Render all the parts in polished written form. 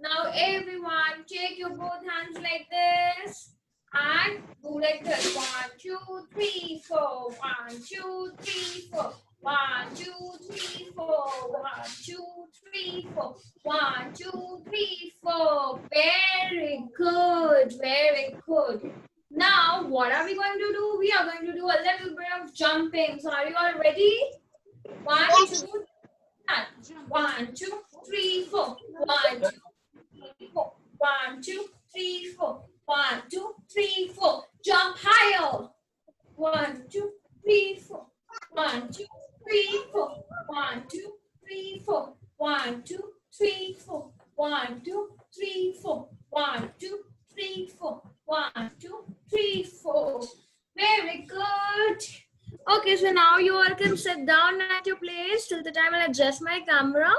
Now everyone take your both hands like this and do like this. 1, 2, 3, 4. 1, 2, 3, 4. 1, 2, 3, 4. 1, 2, 3, 4. 1, 2, 3, 4. Very good. Very good. Now what are we going to do? We are going to do a little bit of jumping. So are you all ready? 1, 2, 1, 2, 3, 4. 1, 2, 4. 1, 2, 3, 4. 1, 2, 3, 4. Jump higher. 1, 2, 3, 4. 1, 2, 3, 4. 1, 2, 3, 4. 1, 2, 3, 4. 1, 2, 3, 4. 1, 2, 3, 4. 1, 2, 3, 4. Very good. Okay, so now you all can sit down at your place till the time I'll adjust my camera.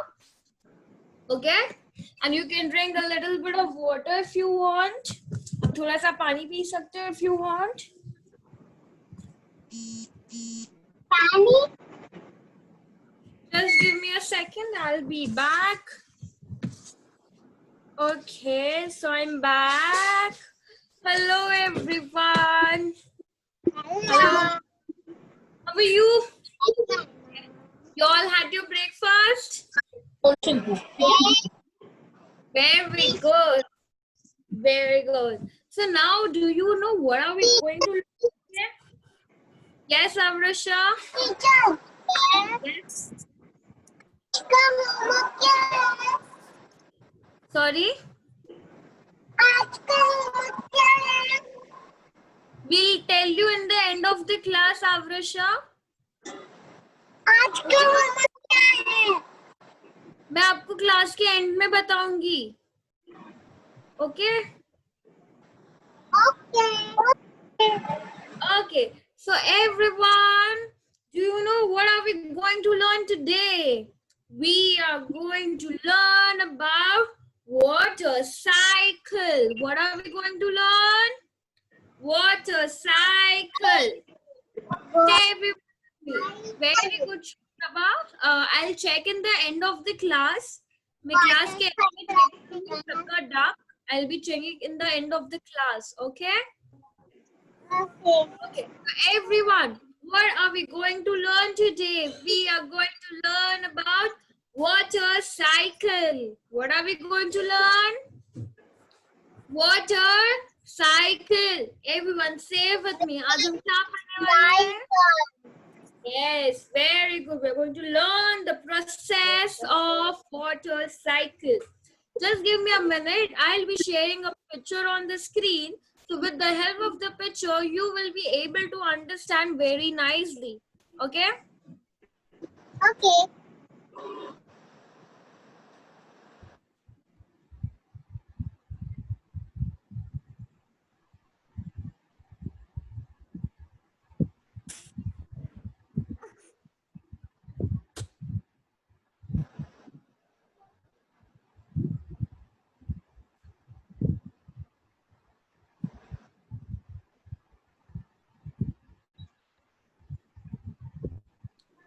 Okay, and you can drink a little bit of water if you want. थोड़ा सा पानी P सकते हो if you want. पानी. Just give me a second. I'll be back. Okay, so I'm back. Hello, everyone. Hello. How are you? You all had your breakfast? Very good. Very good. So now, do you know what are we going to look at? Yes, Amrasha? Teacher. Yes. इसका homework क्या है? Sorry? आज का homework क्या है? We'll tell you in the end of the class, Avrasha. आज का homework क्या है? मैं आपको क्लास के एंड में बताऊंगी. Okay? Okay. Okay. So everyone, do you know what are we going to learn today? We are going to learn about water cycle. What are we going to learn? Water cycle. Everybody, very good. I'll check in the end of the class. मैं class के end में check करूँगी सबका duck. I'll be checking in the end of the class. Okay? Okay. So everyone, what are we going to learn today? We are going to learn about water cycle. What are we going to learn? Water cycle. Everyone say with me. आज हम क्या पढ़ने वाले हैं? Yes, very good. We're going to learn the process of water cycle. Just give me a minute. I'll be sharing a picture on the screen. So with the help of the picture, you will be able to understand very nicely. Okay? Okay.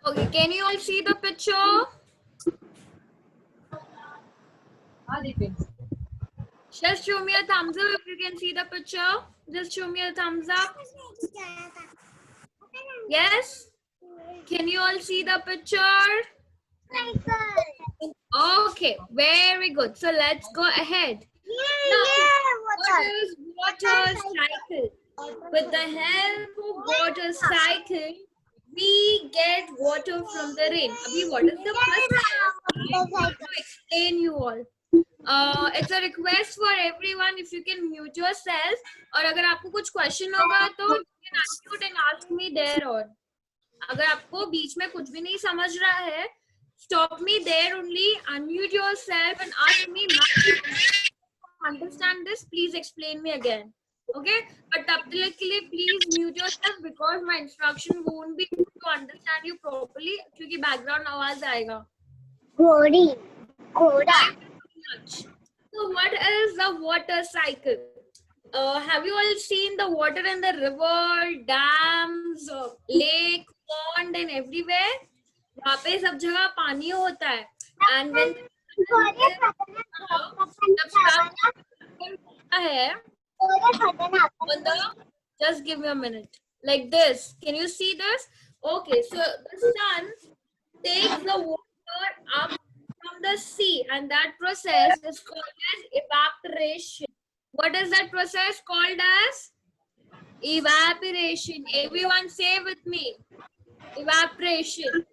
Okay, can you all see the picture? Just show me a thumbs up if you can see the picture. Just show me a thumbs up. Yes? Can you all see the picture? Okay, very good. So let's go ahead. Now, what is water cycle? With the help of water cycle, we get water from the rain. Abhi, what is the process? I want to explain you all. It's a request for everyone if you can mute yourself. और अगर आपको कुछ question होगा तो you can unmute and ask me there on. अगर आपको बीच में कुछ भी नहीं समझ रहा है, stop me there only, unmute yourself and ask me, understand this, please explain me again. Okay? But तब तक के लिए please mute yourself because my instruction won't be able to understand you properly क्योंकि background आवाज आएगा. घोड़ी. घोड़ा. So what is the water cycle? Have you all seen the water in the river, dams, lake, pond and everywhere? वहाँ पे सब जगह पानी होता है. And when जब है कोड़ा खतरनाक on the, just give me a minute, like this. Can you see this? Okay, so the sun takes the water up from the sea, and that process is called as evaporation. What is that process called as? Evaporation. Everyone say with me. Evaporation.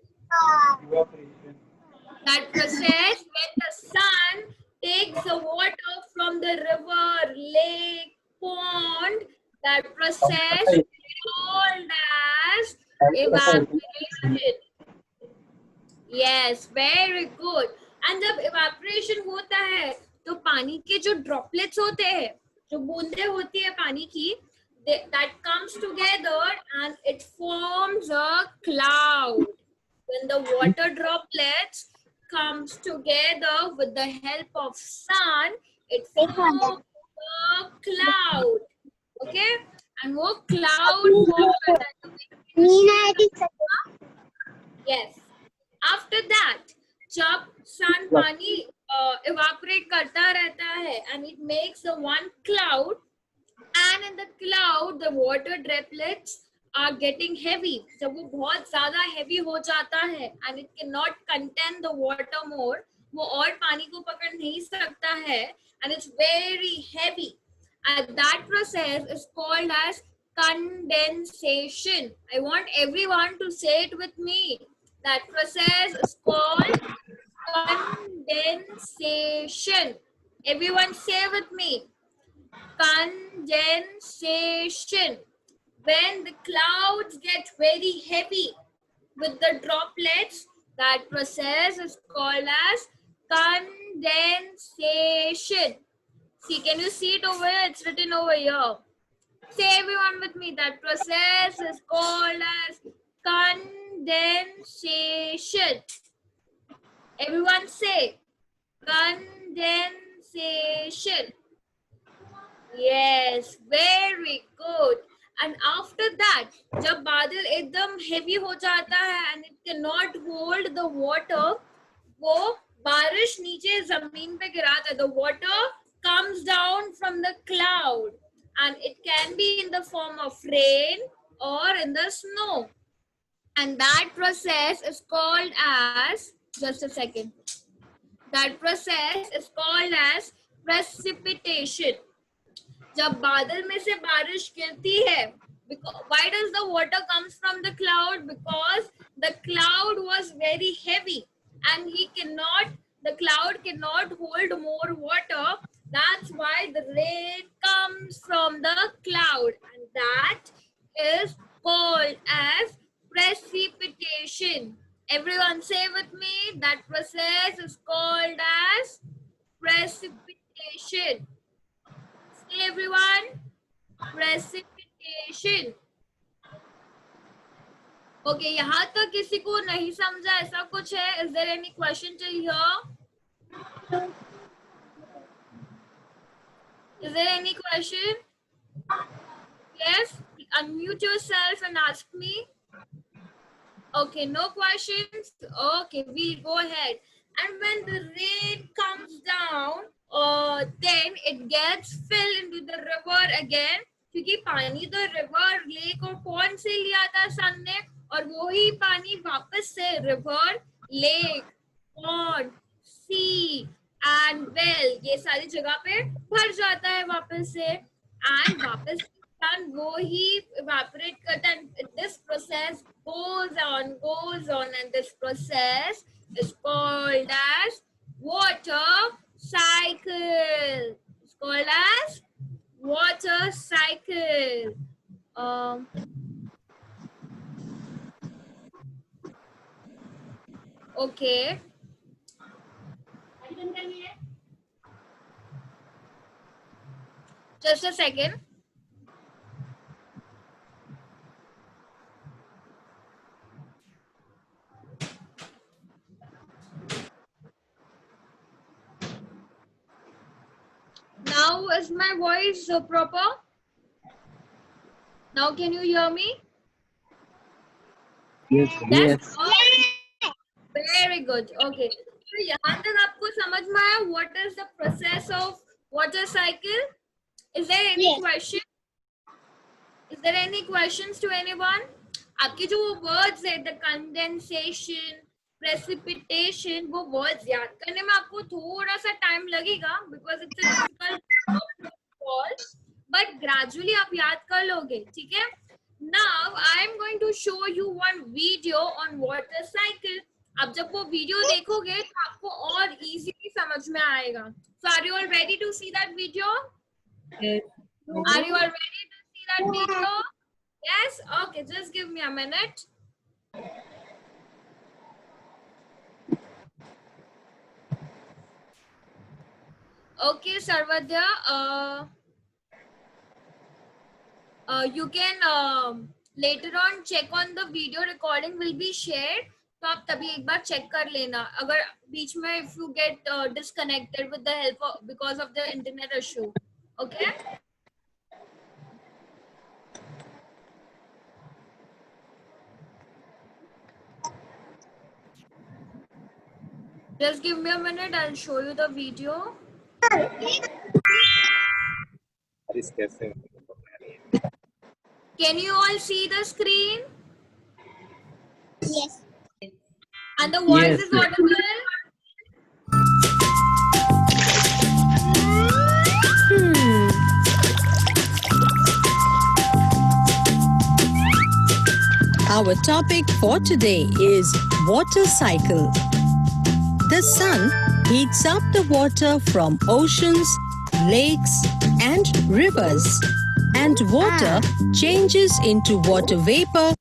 That process when the sun takes the water from the river, lake, pond, that process is called as evaporation. Yes, very good. And जब evaporation होता है तो पानी के जो droplets होते हैं, जो बूंदें होती है पानी की, that comes together and it forms a cloud. When the water droplets comes together with the help of sun, it forms a cloud. Okay? And वो cloud form करता है. नीना दिख Yes. After that, जब sun पानी evaporate करता रहता है and it makes the one cloud, and in the cloud the water droplets are getting heavy. जब वो बहुत ज़्यादा heavy हो जाता है and it cannot contain the water more, वो और पानी को पकड़ नहीं सकता है and it's very heavy. And that process is called as condensation. I want everyone to say it with me. That process is called condensation. Everyone say with me. Condensation. When the clouds get very heavy with the droplets, that process is called as condensation. See, can you see it over here? It's written over here. Say everyone with me. That process is called as condensation. Everyone say condensation. Yes, very good. And after that, जब बादल एकदम heavy हो जाता है and it cannot hold the water, वो बारिश नीचे जमीन पे गिराता है. The water comes down from the cloud and it can be in the form of rain or in the snow. And that process is called as, just a second, that process is called as precipitation. जब बादल में से बारिश गिरती है, why does the water comes from the cloud? Because the cloud was very heavy and the cloud cannot hold more water. That's why the rain comes from the cloud, and that is called as precipitation. Everyone say with me, that process is called as precipitation. Say everyone, precipitation. Okay, यहाँ तक किसी को नहीं समझा ऐसा कुछ है? Is there any question till here? Is there any question? Yes, unmute yourself and ask me. Okay, no questions. Okay, we'll go ahead. And when the rain comes down, then it gets filled into the river again. क्योंकि पानी तो river, lake और pond से लिया था sun ने, और वही पानी वापस से river, lake, pond, sea and well ये सारी जगह पे भर जाता है वापस से, and वापस sun वो ही evaporate करता है. This process goes on, and this process is called as water cycle. It's called as water cycle. Okay. Just a second. Now is my voice proper? Now can you hear me? Yes. Yes. Very good. Okay. तो यहाँ तक आपको समझ में आया what is the process of water cycle? Is there any Yes. question? Is there any questions to anyone? आपके जो वो words है, the condensation, precipitation, वो words याद करने में आपको थोड़ा सा time लगेगा because it's a difficult word, but gradually आप याद कर लोगे, ठीक है? Now I am going to show you one video on water cycle. अब जब वो वीडियो देखोगे तो आपको और easily समझ में आएगा. So are you all ready to see that video? Yes. Are you all ready to see that video? Yes? Okay, just give me a minute. Okay, Sarvadya, you can later on check on the video recording will be shared. तो आप तभी एक बार check कर लेना अगर बीच में if you get disconnected with the help of because of the internet issue. Okay? Just give me a minute, I'll show you the video. Can you all see the screen? Yes. And the voice Yes, is yes. audible? Our topic for today is water cycle. The sun heats up the water from oceans, lakes, and rivers, and water changes into water vapor.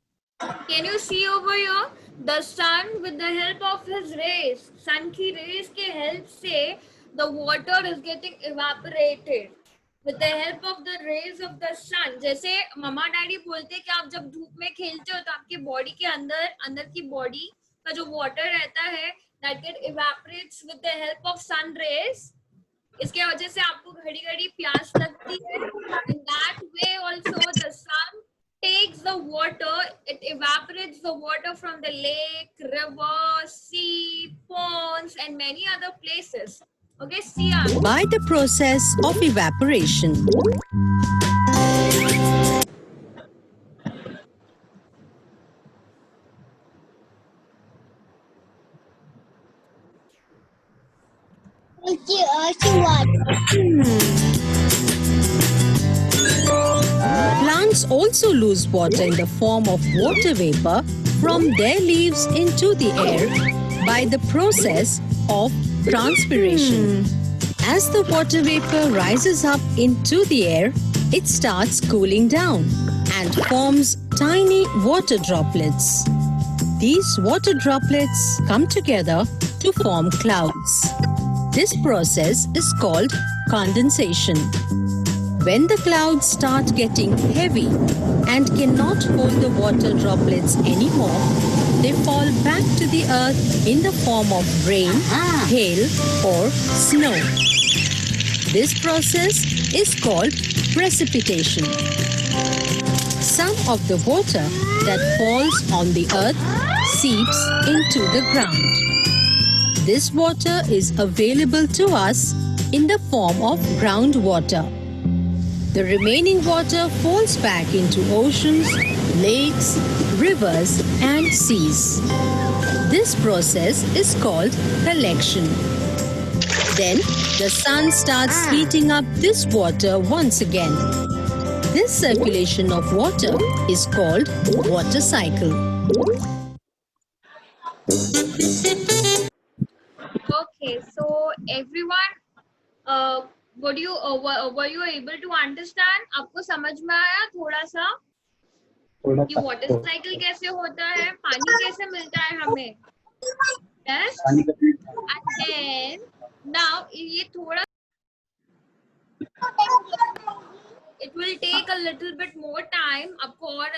Can you see over here? The sun with the help of his rays, sun की rays के help से the water is getting evaporated. With the help of the rays of the sun. जैसे मम्मा daddy बोलते हैं कि आप जब धूप में खेलते हो तो आपके बॉडी के अंदर की बॉडी का जो वाटर रहता है that get evaporates with the help of sun rays. इसके वजह से आपको घड़ी घड़ी प्यास लगती है. In that way also the sun takes the water, it evaporates the water from the lake, river, sea, ponds, and many other places. Okay, Sia. By the process of evaporation. Plants also lose water in the form of water vapor from their leaves into the air by the process of transpiration. As the water vapor rises up into the air, it starts cooling down and forms tiny water droplets. These water droplets come together to form clouds. This process is called condensation. When the clouds start getting heavy and cannot hold the water droplets anymore, they fall back to the earth in the form of rain, hail, or snow. This process is called precipitation. Some of the water that falls on the earth seeps into the ground. This water is available to us in the form of groundwater. The remaining water falls back into oceans, lakes, rivers, and seas. This process is called collection. Then the sun starts heating up this water once again. This circulation of water is called water cycle. Okay, so everyone, were you able to understand? आपको समझ में आया थोड़ा सा कि water cycle कैसे होता है, पानी कैसे मिलता है हमें? Yes. And then now ये थोड़ा it will take a little bit more time. आपको और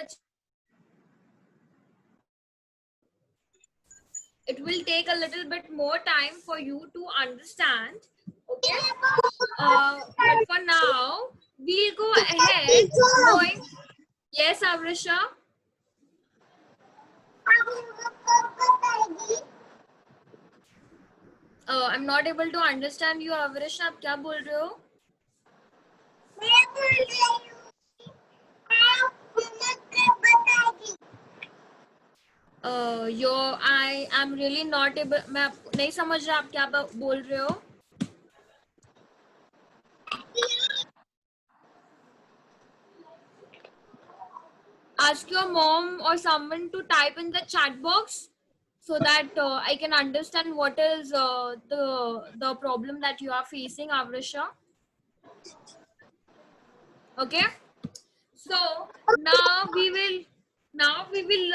it will take a little bit more time for you to understand. Okay. But for now, we'll go ahead. Yes, Avrisha. I'm not able to understand you, Avrisha. आप क्या बोल रहे हो? मैं बोल रही हूँ आप मुझे बताइए yo I am really not able, मैं नहीं समझ रहा आप क्या बोल रहे हो. Ask your mom or someone to type in the chat box so that I can understand what is the problem that you are facing, Avrisha. Okay. So now we will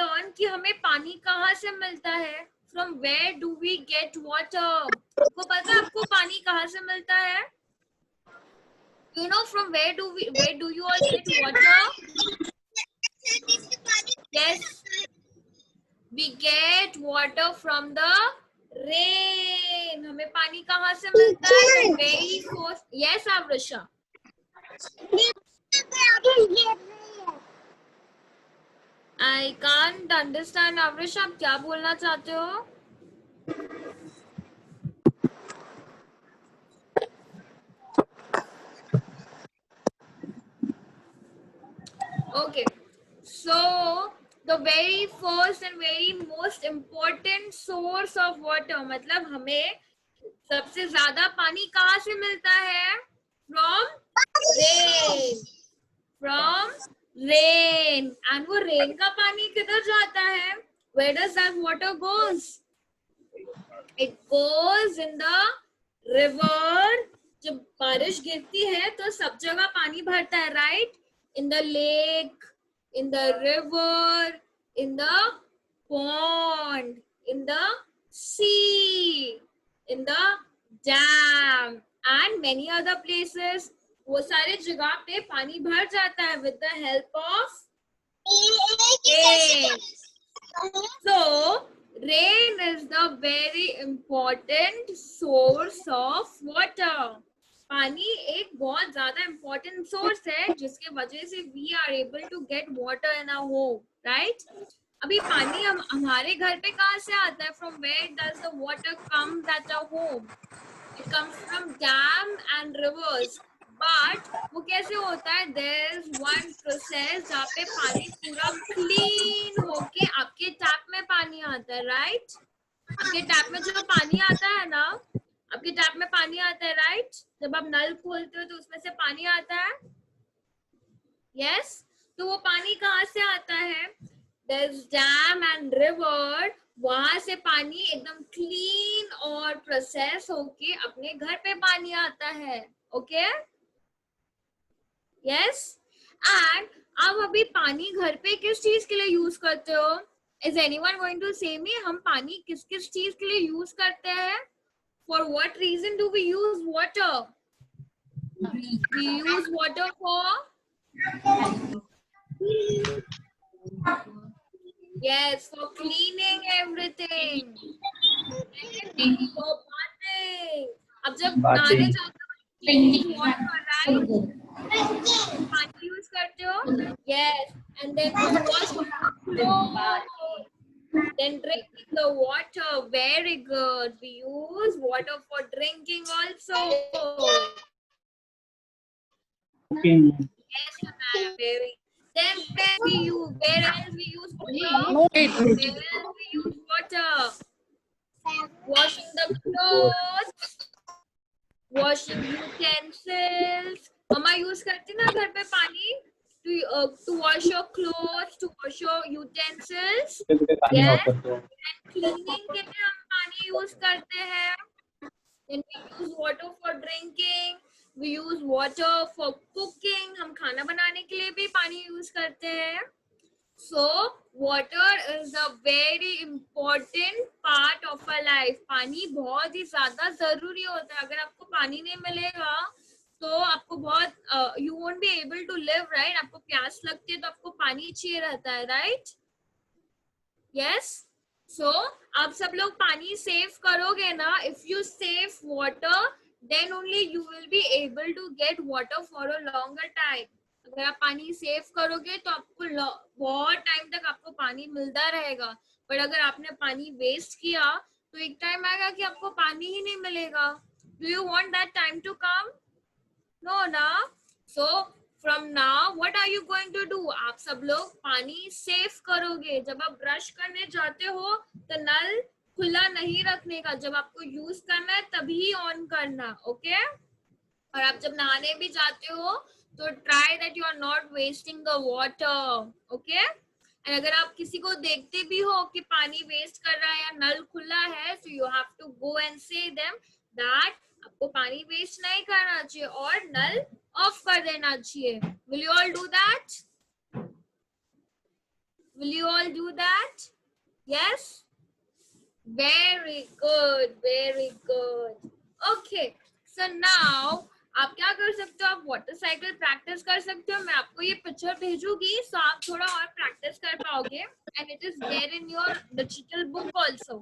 learn कि हमें पानी कहाँ से मिलता है. From where do we get water? आपको पता है आपको पानी कहाँ से मिलता है? You know from where do you all get water? Yes, we get water from the rain. हमें पानी कहाँ से मिलता है? The very first. Yes, Avrisha. I can't understand, Avrisha. आप क्या बोलना चाहते हो? Okay. So the very first and very most important source of water, मतलब हमें सबसे ज्यादा पानी कहाँ से मिलता है? From rain. From rain. And वो rain का पानी किधर जाता है? Where does that water goes? It goes in the river. जब बारिश गिरती है तो सब जगह पानी भरता है, right? In the lake, in the river, in the pond, in the sea, in the dam and many other places. वो सारे जगह पे पानी भर जाता है with the help of rain. So rain is the very important source of water. पानी एक बहुत ज्यादा important source है जिसके वजह से we are able to get water in our home, right? अभी पानी हमारे घर पे कहाँ से आता है? From where does the water come at our home? It comes from dam and rivers. But वो कैसे होता है? There is one process जहाँ पे पानी पूरा clean होके आपके टैप में पानी आता है, right? आपके टैप में जो पानी आता है ना, आपके टैप में पानी आता है, right? जब आप नल खोलते हो तो उसमें से पानी आता है. Yes? तो वो पानी कहाँ से आता है? There's dam and river. वहां से पानी एकदम क्लीन और प्रोसेस होके अपने घर पे पानी आता है. ओके? यस. एंड आप अभी पानी घर पे किस चीज के लिए यूज करते हो? इज एनीवन गोइंग टू से मी हम पानी किस किस चीज के लिए यूज करते हैं? For what reason do we use water? We use water for yes, for cleaning everything. For bathing. अब जब नहाने जाते हो use water, right? पानी यूज करते हो? Yes. And then for washing clothes. Then drinking the water, very good. We use water for drinking also. Yes, very. Then where else we use water? Where else we use water? Washing the clothes, washing utensils. मम्मा use करती ना घर पे पानी to wash your clothes, to wash your utensils. Yes. And cleaning के लिए हम पानी यूज करते हैं. Then we use water for drinking. We use water for cooking. हम खाना बनाने के लिए भी पानी यूज करते हैं. So water is a very important part of our life. पानी बहुत ही ज्यादा जरूरी होता है. अगर आपको पानी नहीं मिलेगा तो आपको बहुत you won't be able to live, right? आपको प्यास लगती है तो आपको पानी चाहिए रहता है, right? Yes. So आप सब लोग पानी सेव करोगे ना. If you save water, then only you will be able to get water for a longer time. अगर आप पानी सेव करोगे तो आपको बहुत टाइम तक आपको पानी मिलता रहेगा. बट अगर आपने पानी वेस्ट किया तो एक टाइम आएगा कि आपको पानी ही नहीं मिलेगा. Do you want that time to come? No, na. So from now what are you going to do? आप सब लोग पानी सेव करोगे. जब आप ब्रश करने जाते हो तो नल खुला नहीं रखने का. जब आपको यूज करना है तभी ऑन करना. ओके? और आप जब नहाने भी जाते हो तो try that you are not wasting the water. Okay? And अगर आप किसी को देखते भी हो कि पानी वेस्ट कर रहा है या नल खुला है, so you have to go and say them that आपको पानी वेस्ट नहीं करना चाहिए और नल ऑफ कर देना चाहिए. Will you all do that? Will you all do that? Yes, very good, very good. Okay, so now आप क्या कर सकते हो? आप वाटर साइकिल प्रैक्टिस कर सकते हो. मैं आपको ये पिक्चर भेजूंगी सो आप थोड़ा और प्रैक्टिस कर पाओगे. And it is there in your digital book also.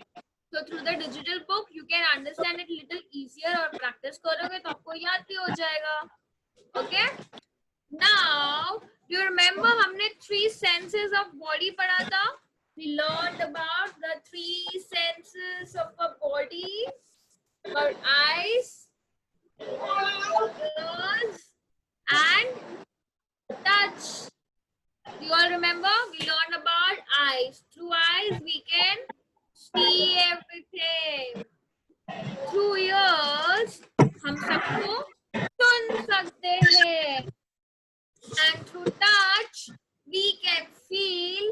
So through the digital book you can understand it little easier. और प्रैक्टिस करोगे तो आपको याद भी हो जाएगा. Okay? Now do you remember हमने 3 senses of body पढ़ा था? We learned about the 3 senses of a body. About eyes, ears, and touch. Do you all remember? We learned about eyes. Through eyes we can see everything. Through ears हम सबको सुन सकते हैं. And through touch we can feel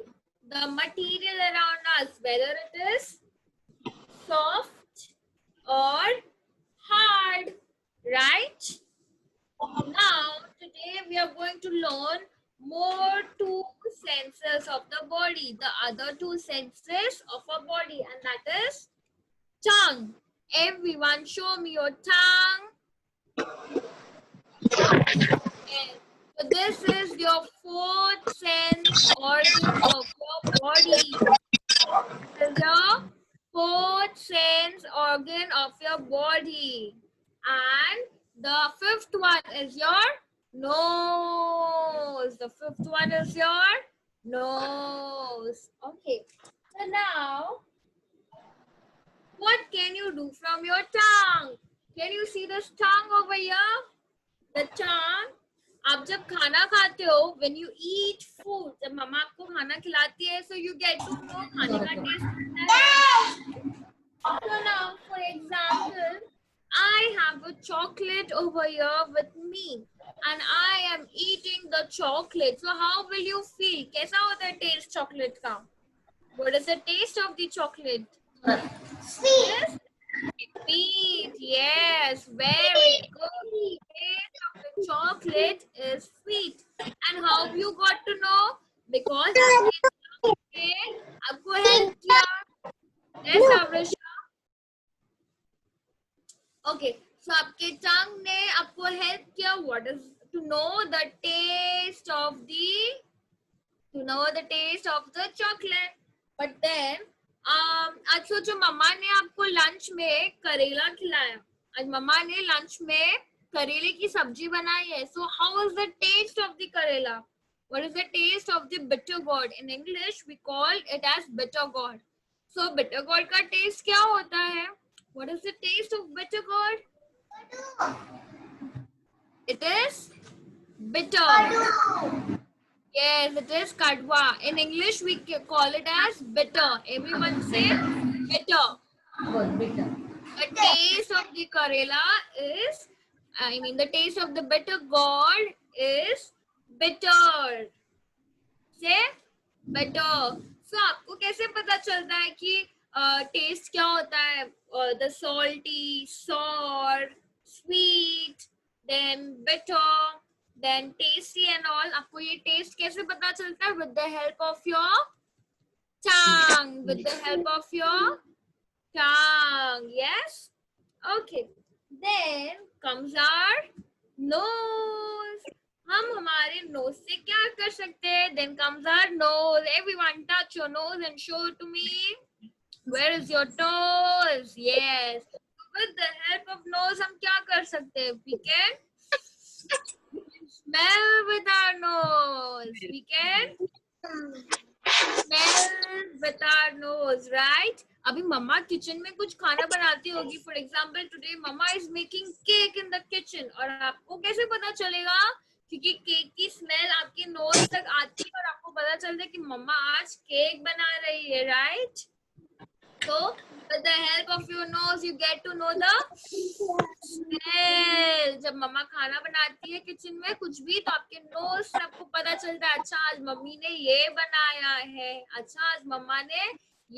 the material around us, whether it is soft or hard, right? Now today we are going to learn more 2 senses of the body, the other 2 senses of a body, and that is tongue. Everyone show me your tongue. Yes. So this is your 4th sense organ of your body. This is your 4th sense organ of your body. And the 5th one is your nose. The 5th one is your nose. Okay. So now, what can you do from your tongue? Can you see this tongue over here? The tongue. आप जब खाना खाते हो, when you eat food, जब मम्मा आपको खाना खिलाती है, so you get to know खाने का test. So now, for example, I have a chocolate over here with me, and I am eating the chocolate. So how will you feel? कैसा होता है taste chocolate का? What is the taste of the chocolate? Sweet. Sweet. Yes, very good. The taste of the chocolate is sweet. And how you got to know? Because आपको help किया. Yes, Avrisha. Okay, so आपके tongue ने आपको help किया. What is to know the taste of the chocolate? But then आज सोचो मम्मा ने आपको लंच में करेला खिलाया. आज मम्मा ने लंच में करेले की सब्जी बनाई है. So how is the taste of the karela? What is the taste of the bitter gourd? In English we call it as bitter gourd. So bitter gourd का taste क्या होता है? What is the taste of bitter gourd? It is bitter. Yes, it is kadwa. In English, we call it as bitter. Everyone say bitter. The taste of the karela is, the taste of the bitter gourd is bitter. Say bitter. So, आपको कैसे पता चलता है कि test क्या होता है? The salty, sour, sweet, then bitter, then tasty and all. आपको ये टेस्ट कैसे पता चलता है? With the help of your tongue. With the help of your tongue. Yes? Okay. Then comes our nose. हम हमारे nose से क्या कर सकते हैं? Then comes our nose. Everyone touch your nose and show it to me. Where is your nose? Yes. With the help of nose हम क्या कर सकते हैं? We can smell with our nose. We can smell with our nose, right? अभी मम्मा kitchen में कुछ खाना बनाती होगी. For example, today mama is making cake in the kitchen. और आपको कैसे पता चलेगा क्योंकि केक की स्मेल आपकी नोज तक आती है और आपको पता चलता है कि मम्मा आज केक बना रही है, right? So with the help of your nose you get to know the smell. जब मम्मा खाना बनाती है किचन में कुछ भी, तो आपके नोज से आपको पता चलता है, अच्छा आज मम्मी ने ये बनाया है, अच्छा आज मम्मा ने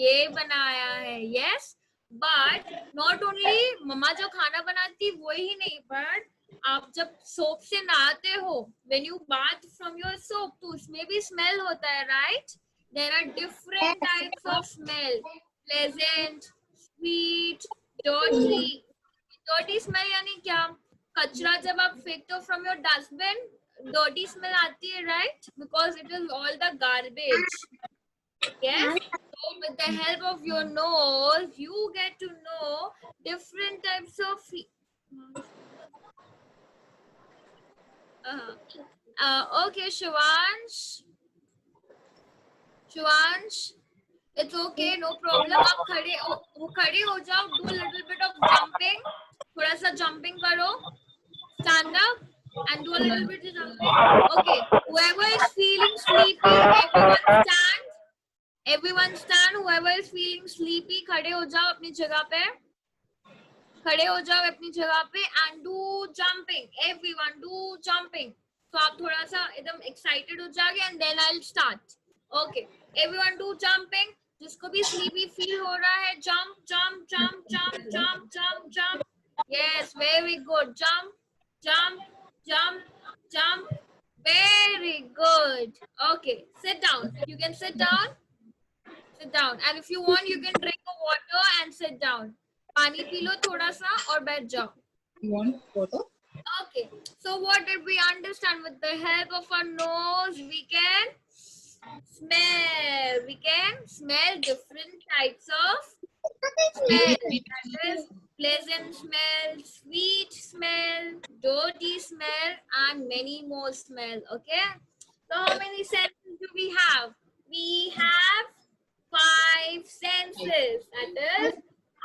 ये बनाया है. यस, बट नॉट ओनली मम्मा जो खाना बनाती वही नहीं, बट आप जब सोप से नहाते हो, when you bath from your soap, तो उसमें भी स्मेल होता है, राइट? There are different types of smell. Pleasant, sweet, dirty. Dirty smell यानी क्या? कचरा जब आप फेंकते हो from your dustbin, dirty smell आती है, right? Because it is all the garbage. Yes. So with the help of your nose, you get to know different types of. Okay, Shivansh. Shivansh. It's okay, no problem. आप खड़े हो जाओ. Do a little bit of jumping. थोड़ा सा jumping करो. Stand up and do a little bit of jumping. Okay. Whoever is feeling sleepy, everyone stand. Everyone stand. Whoever is feeling sleepy, खड़े हो जाओ अपनी जगह पे. खड़े हो जाओ अपनी जगह पे and do jumping. Everyone do jumping. तो आप थोड़ा सा एकदम excited हो जाओगे and then I'll start. Okay. Everyone do jumping. जिसको भी स्लीपी फील हो रहा है, jump jump jump jump jump jump jump. Yes, very good. Jump jump jump jump. Very good. Okay, sit down. You can sit down. Sit down. And if you want, you can drink a water and sit down. पानी P low थोड़ा सा और बैठ जाओ. You want photo? Okay. So what did we understand? With the help of our nose, we can smell. We can smell different types of smell. That is pleasant smell, sweet smell, dirty smell, and many more smell. Okay. So how many senses do we have? We have 5 senses. That is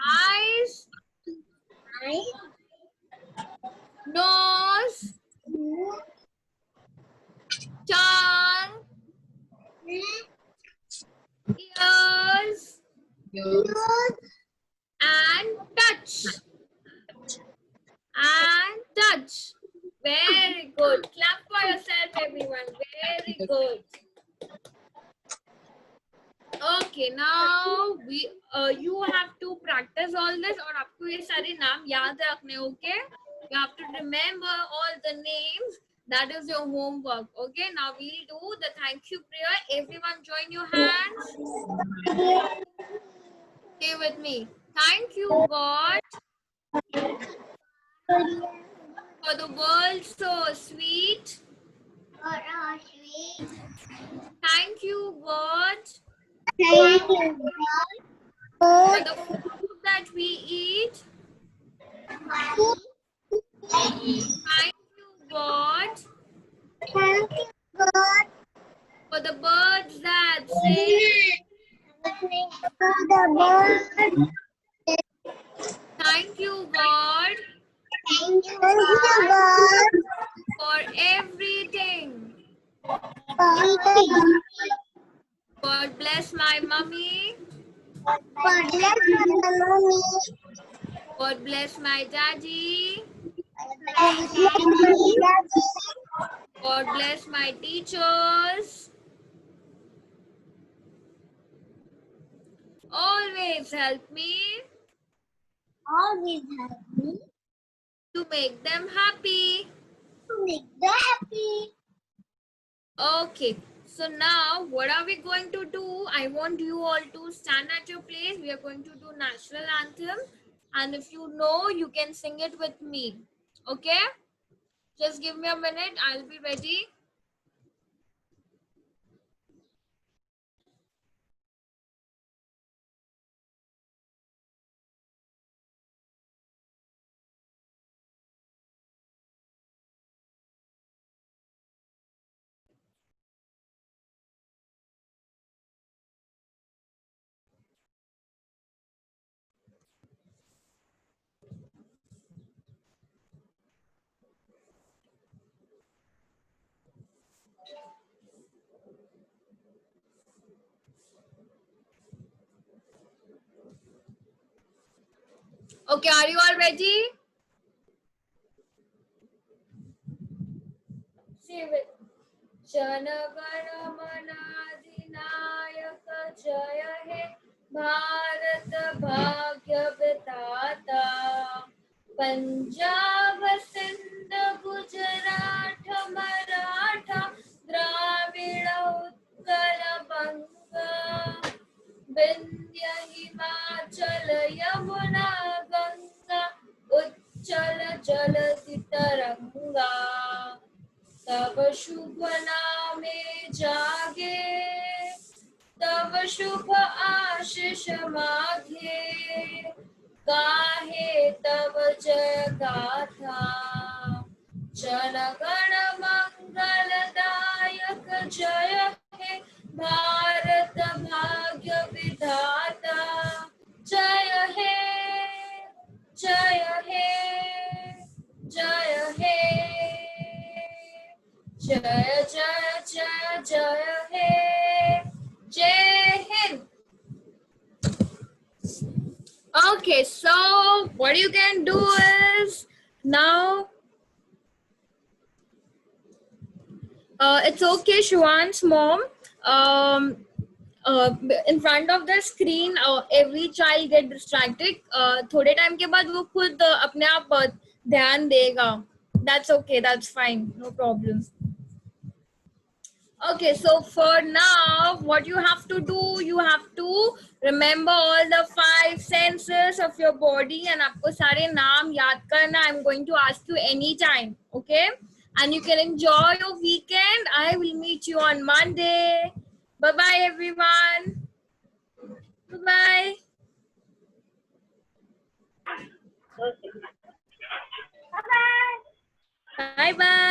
eyes, nose, tongue, ears, and touch. And touch. Very good. Clap for yourself, everyone. Very good. Okay, now you have to practice all this और आपको ये सारे नाम याद रखने. Okay, you have to remember all the names. That is your homework. Okay, now we'll do the thank you prayer. Everyone join your hands. Stay with me. Thank you, God, for the world so sweet. Thank you, God, for the food that we eat. Thank you, God, for the birds that sing. Thank you, God, for everything. God bless my mummy. God bless my daddy. God bless my teachers. Always help me to make them happy. Okay, so now what are we going to do? I want you all to stand at your place. We are going to do national anthem, and if you know, you can sing it with me. Okay, just give me a minute. I'll be ready. Okay, are you all ready? See with जनगणमनाधिनायक जय हे भारत भाग्य विधाता पंजाब सिंध गुजरात मराठा द्राविड़ उत्कल बंगा विंध्य हिमाचल यमुना गंगा उच्चल जलधि तरंगा तब शुभ नामे जागे तब शुभ आशीष माघे गाहे तब जय गाथा जनगण मंगलदायक जय हे भारत भाग्य विधाता जय हे जय हे जय हे जय जय जय जय हे जय Hind. Okay, so what you can do is now it's okay, Shwan's mom. In front of the screen, every child get distracted. थोड़े time के बाद वो खुद अपने आप ध्यान देगा. That's okay. That's fine. No problem. Okay, so for now, what you have to do, you have to remember all the 5 senses of your body and आपको सारे नाम याद करना. I'm going to ask you anytime, okay? And you can enjoy your weekend. I will meet you on Monday. Bye-bye, everyone. Bye-bye. Bye-bye. Bye-bye.